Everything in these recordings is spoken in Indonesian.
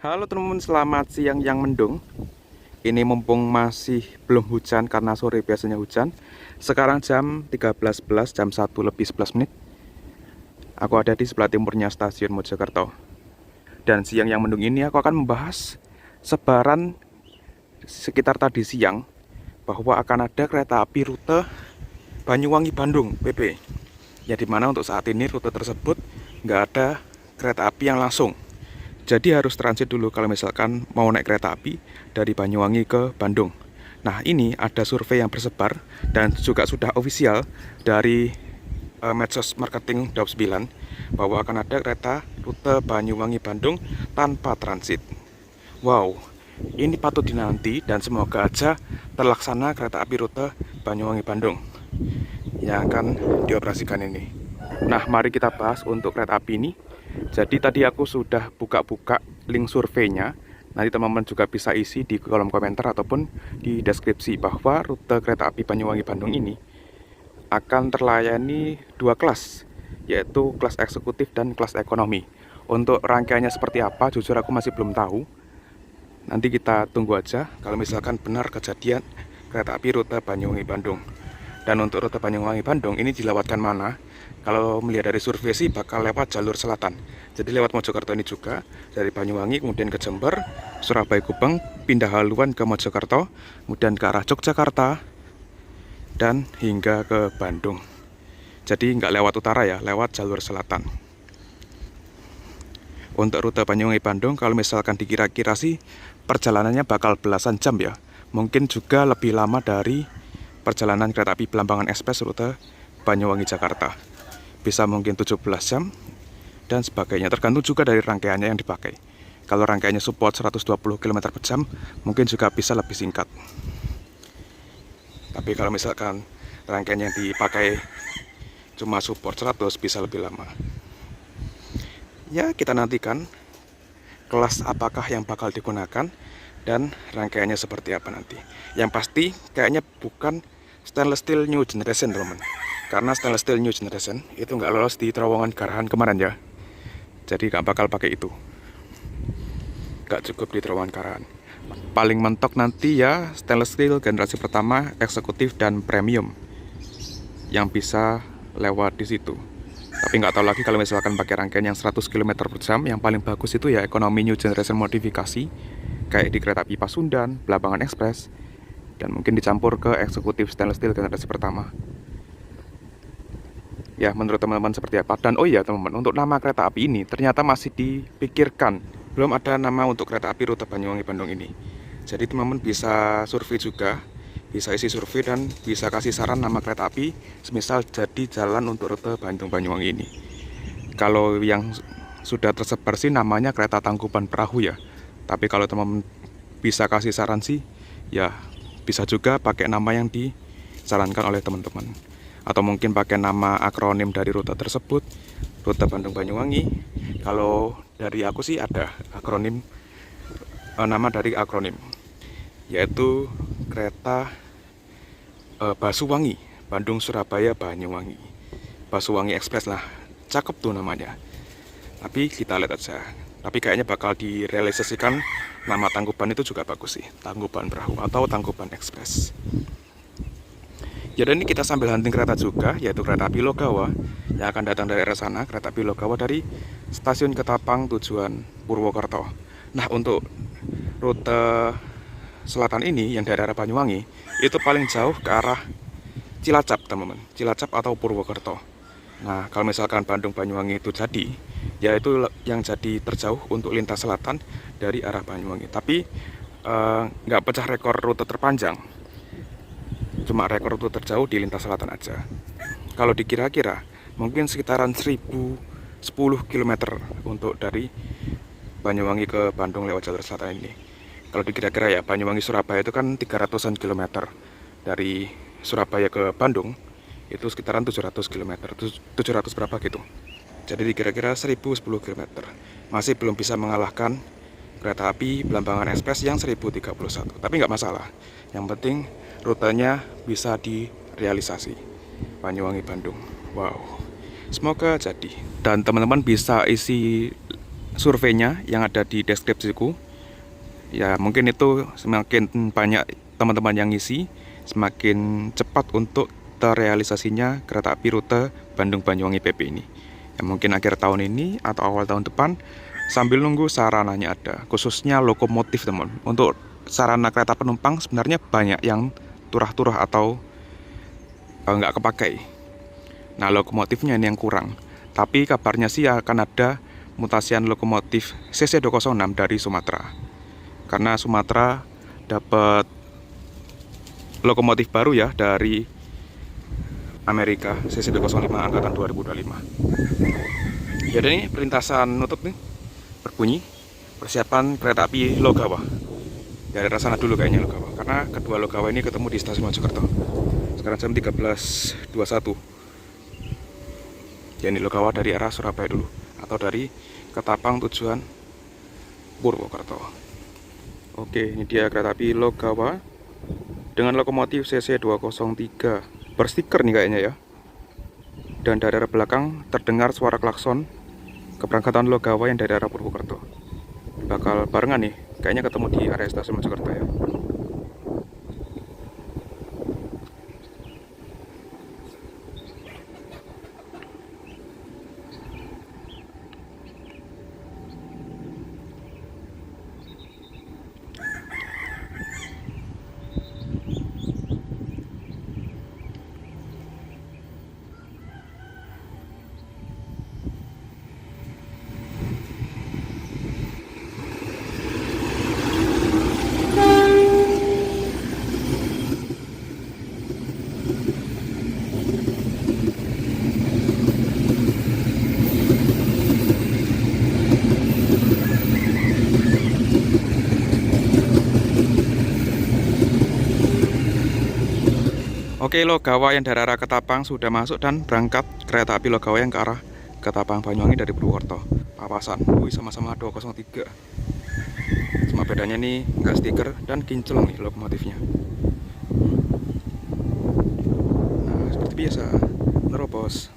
Halo teman-teman, selamat siang yang mendung. Ini mumpung masih belum hujan karena sore biasanya hujan. Sekarang jam 13.11, jam 1 lebih 11 menit. Aku ada di sebelah timurnya stasiun Mojokerto. Dan siang yang mendung ini aku akan membahas sebaran sekitar tadi siang bahwa akan ada kereta api rute Banyuwangi-Bandung PP. Ya dimana untuk saat ini rute tersebut nggak ada kereta api yang langsung. Jadi harus transit dulu kalau misalkan mau naik kereta api dari Banyuwangi ke Bandung. Nah ini ada survei yang bersebar dan juga sudah ofisial dari medsos marketing Daup 9 bahwa akan ada kereta rute Banyuwangi-Bandung tanpa transit. Wow, ini patut dinanti dan semoga aja terlaksana kereta api rute Banyuwangi-Bandung yang akan dioperasikan ini. Nah mari kita bahas untuk kereta api ini. Jadi tadi aku sudah buka-buka link surveinya. Nanti teman-teman juga bisa isi di kolom komentar ataupun di deskripsi bahwa rute kereta api Banyuwangi-Bandung ini akan terlayani dua kelas, yaitu kelas eksekutif dan kelas ekonomi. Untuk rangkaiannya seperti apa, jujur aku masih belum tahu. Nanti kita tunggu aja kalau misalkan benar kejadian kereta api rute Banyuwangi-Bandung. Dan untuk rute Banyuwangi-Bandung ini dilewatkan mana? Kalau melihat dari survei sih bakal lewat jalur selatan. Jadi lewat Mojokerto ini juga, dari Banyuwangi kemudian ke Jember, Surabaya Gubeng, pindah haluan ke Mojokerto, kemudian ke arah Yogyakarta, dan hingga ke Bandung. Jadi nggak lewat utara ya, lewat jalur selatan. Untuk rute Banyuwangi-Bandung kalau misalkan dikira-kira sih perjalanannya bakal belasan jam ya. Mungkin juga lebih lama dari perjalanan kereta api Belambangan Express rute Banyuwangi-Jakarta. Bisa mungkin 17 jam dan sebagainya, tergantung juga dari rangkaiannya yang dipakai. Kalau rangkaiannya support 120 km per jam, mungkin juga bisa lebih singkat. Tapi kalau misalkan rangkaian yang dipakai cuma support 100, bisa lebih lama. Ya, kita nantikan kelas apakah yang bakal digunakan dan rangkaiannya seperti apa nanti. Yang pasti kayaknya bukan stainless steel new generation teman-teman. Karena stainless steel new generation itu nggak lolos di terowongan Garahan kemarin ya. Jadi nggak bakal pakai itu. Nggak cukup di terowongan Garahan. Paling mentok nanti ya stainless steel generasi pertama, eksekutif dan premium yang bisa lewat di situ. Tapi nggak tahu lagi kalau misalkan pakai rangkaian yang 100 km per jam, yang paling bagus itu ya ekonomi new generation modifikasi kayak di kereta api Pasundan, Belambangan Express, dan mungkin dicampur ke eksekutif stainless steel generasi pertama. Ya, menurut teman-teman seperti apa? Dan oh iya teman-teman, untuk nama kereta api ini ternyata masih dipikirkan. Belum ada nama untuk kereta api rute Banyuwangi-Bandung ini. Jadi teman-teman bisa survei juga, bisa isi survei dan bisa kasih saran nama kereta api, semisal jadi jalan untuk rute Bandung-Banyuwangi ini. Kalau yang sudah tersebar sih namanya kereta Tangkuban Perahu ya. Tapi kalau teman-teman bisa kasih saran sih, ya bisa juga pakai nama yang disarankan oleh teman-teman. Atau mungkin pakai nama akronim dari rute tersebut, rute Bandung-Banyuwangi. Kalau dari aku sih ada akronim, nama dari akronim, yaitu kereta Basuwangi, Bandung-Surabaya-Banyuwangi. Basuwangi Express lah, cakep tuh namanya. Tapi kita lihat aja. Tapi kayaknya bakal direalisasikan nama Tangkuban itu juga bagus sih, Tangkuban Perahu atau Tangkuban Express. Ya, dan ini kita sambil hunting kereta juga, yaitu kereta api Logawa yang akan datang dari arah sana, kereta api Logawa dari stasiun Ketapang tujuan Purwokerto. Nah, untuk rute selatan ini yang dari arah Banyuwangi itu paling jauh ke arah Cilacap, teman-teman. Cilacap atau Purwokerto. Nah, kalau misalkan Bandung-Banyuwangi itu jadi, ya itu yang jadi terjauh untuk lintas selatan dari arah Banyuwangi. Tapi nggak pecah rekor rute terpanjang. Cuma rekor rute terjauh di lintas selatan aja. Kalau dikira-kira mungkin sekitaran 1010 km untuk dari Banyuwangi ke Bandung lewat jalur selatan ini. Kalau dikira-kira ya Banyuwangi Surabaya itu kan 300-an kilometer. Dari Surabaya ke Bandung itu sekitaran 700 km, 700 berapa gitu. Jadi dikira-kira 1010 km. Masih belum bisa mengalahkan kereta api Belambangan Express yang 1031. Tapi nggak masalah. Yang penting rutenya bisa direalisasi. Banyuwangi Bandung. Wow. Semoga jadi. Dan teman-teman bisa isi surveinya yang ada di deskripsiku. Ya mungkin itu semakin banyak teman-teman yang ngisi, semakin cepat untuk terrealisasinya kereta api rute Bandung-Banyuwangi PP ini. Ya mungkin akhir tahun ini atau awal tahun depan, sambil nunggu sarananya ada, khususnya lokomotif teman. Untuk sarana kereta penumpang sebenarnya banyak yang turah-turah atau nggak kepakai. Nah lokomotifnya ini yang kurang. Tapi kabarnya sih akan ada mutasian lokomotif CC206 dari Sumatera. Karena Sumatera dapat lokomotif baru ya dari Amerika CC205 angkatan 2025. Ya ini perlintasan nutup nih berbunyi persiapan kereta api Logawa. Dari arah sana dulu kayaknya Logawa, karena kedua Logawa ini ketemu di stasiun Mojokerto. Sekarang jam 13.21. Ya ini Logawa dari arah Surabaya dulu, atau dari Ketapang tujuan Purwokerto. Oke, ini dia kereta api Logawa dengan lokomotif CC203 berstiker nih kayaknya ya. Dan dari arah belakang terdengar suara klakson keberangkatan Logawa yang dari arah Purwokerto. Bakal barengan nih, kayaknya ketemu di area stasiun Mojokerto ya. Oke, Logawa yang dari arah Ketapang sudah masuk dan berangkat kereta api Logawa yang ke arah Ketapang Banyuwangi dari Purwokerto. Papasan, sama-sama 203. Cuma bedanya nih nggak stiker dan kinclong nih lokomotifnya. Nah, seperti biasa, nerobos.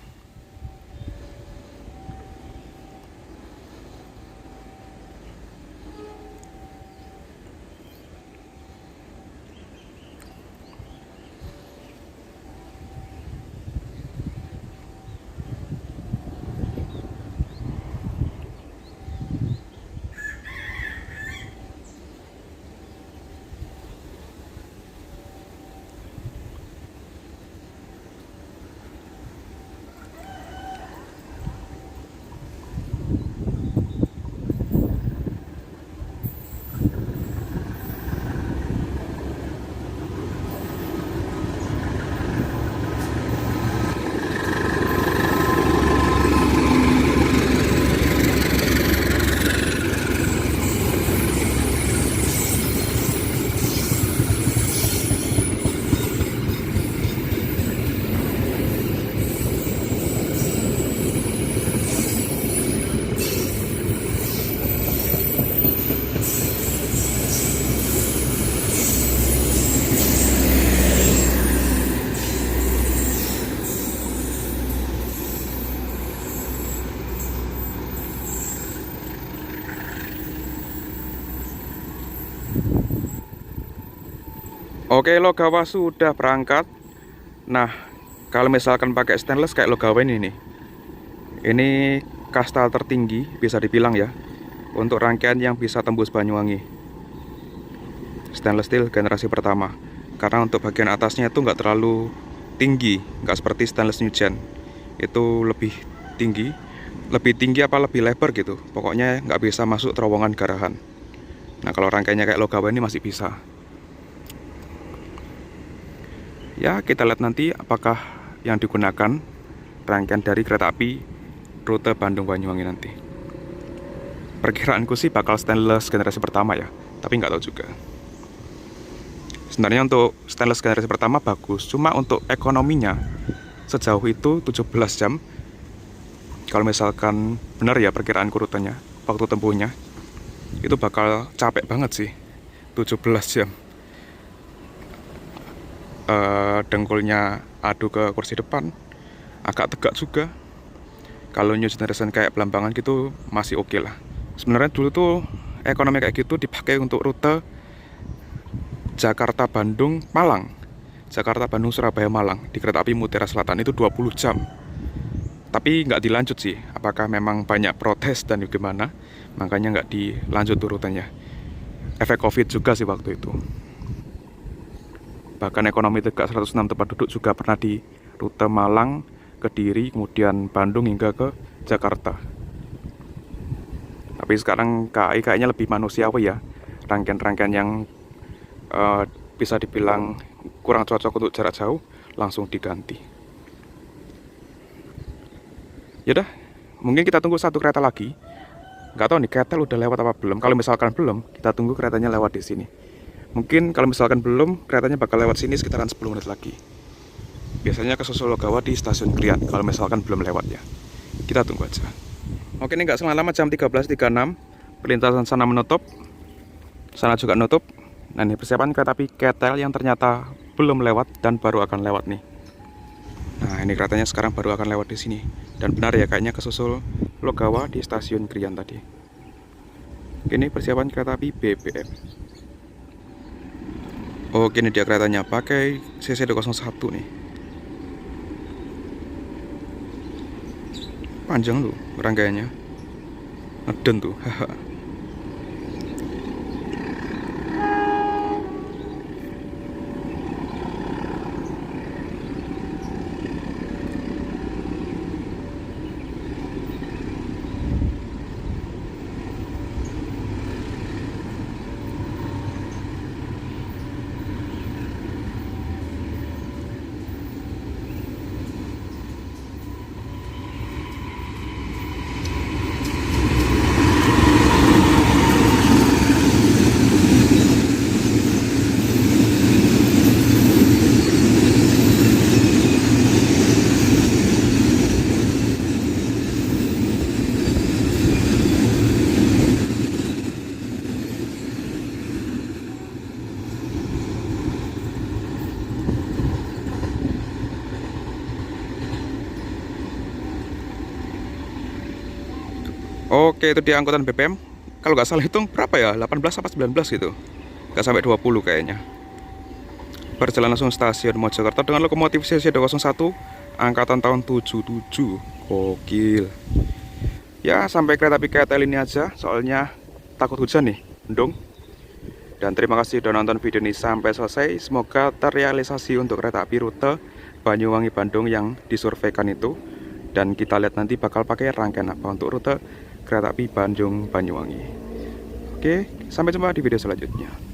Oke, Logawa sudah berangkat. Nah, kalau misalkan pakai stainless kayak Logawa ini nih, ini kasta tertinggi bisa dibilang ya, untuk rangkaian yang bisa tembus Banyuwangi. Stainless steel generasi pertama. Karena untuk bagian atasnya itu nggak terlalu tinggi, nggak seperti stainless new gen. Itu lebih tinggi apa lebih lebar gitu. Pokoknya nggak bisa masuk terowongan garahan. Nah, kalau rangkaiannya kayak Logawa ini masih bisa. Ya, kita lihat nanti apakah yang digunakan rangkaian dari kereta api rute Bandung-Banyuwangi nanti. Perkiraanku sih bakal stainless generasi pertama ya, tapi nggak tahu juga. Sebenarnya untuk stainless generasi pertama bagus, cuma untuk ekonominya sejauh itu 17 jam. Kalau misalkan benar ya perkiraan rutenya, waktu tempuhnya, itu bakal capek banget sih, 17 jam. Dengkulnya adu ke kursi depan, agak tegak juga. Kalau new generation kayak Belambangan gitu masih oke lah, Sebenarnya dulu tuh ekonomi kayak gitu dipakai untuk rute Jakarta Bandung Malang, Jakarta Bandung Surabaya Malang di kereta api Mutiara Selatan itu 20 jam. Tapi nggak dilanjut sih, apakah memang banyak protes dan gimana, makanya nggak dilanjut tuh rutenya. Efek Covid juga sih waktu itu. Bahkan ekonomi tegak 106 tempat duduk juga pernah di rute Malang, Kediri, kemudian Bandung hingga ke Jakarta. Tapi sekarang KAI kayaknya lebih manusiawi ya. Rangkaian-rangkaian yang bisa dibilang kurang cocok untuk jarak jauh langsung diganti. Yaudah, mungkin kita tunggu satu kereta lagi. Nggak tahu nih KTL udah lewat apa belum. Kalau misalkan belum, kita tunggu keretanya lewat di sini. Mungkin kalau misalkan belum, keretanya bakal lewat sini sekitaran 10 menit lagi. Biasanya ke Sosologawa di stasiun Krian, kalau misalkan belum lewat ya. Kita tunggu aja. Oke, ini nggak lama jam 13.36. Perlintasan sana menutup, sana juga nutup. Nah, ini persiapan kereta api KTL yang ternyata belum lewat dan baru akan lewat nih. Nah, ini keretanya sekarang baru akan lewat di sini. Dan benar ya, kayaknya ke Sosologawa di stasiun Krian tadi. Ini persiapan kereta api BBM. Oke, ini dia keretanya pakai CC201 nih. Panjang tuh rangkaiannya. Ngeden tuh. Oke, itu dia angkutan BBM. Kalau nggak salah hitung berapa ya? 18 apa 19 gitu. Nggak sampai 20 kayaknya. Berjalan langsung stasiun Mojokerto dengan lokomotif CC201 angkatan tahun 77. Gokil. Ya, sampai kereta api KTL ini aja, soalnya takut hujan nih, mendung. Dan terima kasih sudah nonton video ini sampai selesai. Semoga terrealisasi untuk kereta api rute Banyuwangi Bandung yang disurveikan itu. Dan kita lihat nanti bakal pakai rangkaian apa untuk rute kereta api Bandung Banyuwangi. Oke, sampai jumpa di video selanjutnya.